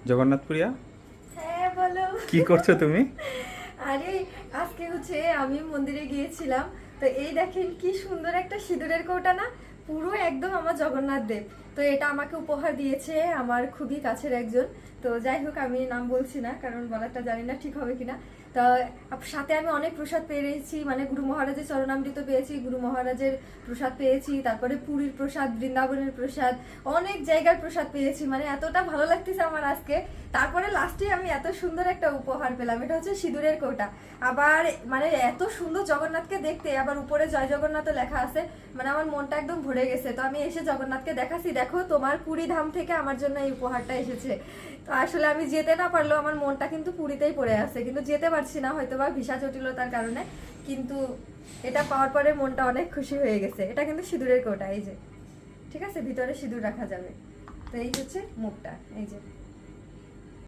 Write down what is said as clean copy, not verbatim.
জগন্নাথ প্রিয়া, হ্যাঁ বলো। কি করছো তুমি? আরে আজকে হচ্ছে আমি মন্দিরে গিয়েছিলাম, তো এই দেখেন কি সুন্দর একটা সিঁদুরের কৌটা না, পুরো একদম আমার জগন্নাথ দেব। তো এটা আমাকে উপহার দিয়েছে আমার খুবই কাছের একজন। তো যাই হোক, আমি নাম বলছি না কারণ বলাটা জানি না ঠিক হবে কিনা। তো সাথে আমি অনেক প্রসাদ পেয়েছি, মানে গুরু মহারাজের চরণামৃত পেয়েছি, গুরু মহারাজের প্রসাদ পেয়েছি, তারপরে পুরীর প্রসাদ, বৃন্দাবনের প্রসাদ, অনেক জায়গার প্রসাদ পেয়েছি। মানে এতটা ভালো লাগতেছে আমার আজকে। তারপরে লাস্টে আমি এত সুন্দর একটা উপহার পেলাম, এটা হচ্ছে সিঁদুরের কৌটা। আবার মানে এত সুন্দর জগন্নাথকে দেখতে, আবার উপরে জয় জগন্নাথ লেখা আছে, মানে আমার মনটা একদম ভরে গেছে। তো আমি এসে জগন্নাথকে দেখাচ্ছি, দেখো তোমার পুরী ধাম থেকে আমার জন্য এই উপহারটা এসেছে। তো আসলে আমি যেতে না পারলেও আমার মনটা কিন্তু পুরীতেই পড়ে আছে, কিন্তু যেতে পারছি না হয়তো বা ভিসা জটিলতার কারণে। কিন্তু এটা পাওয়ার পরে মনটা অনেক খুশি হয়ে গেছে। এটা কিন্তু সিঁদুরের কৌটা, এই যে ঠিক আছে, ভিতরে সিঁদুর রাখা যাবে। তো এই হচ্ছে মুখটা, এই যে।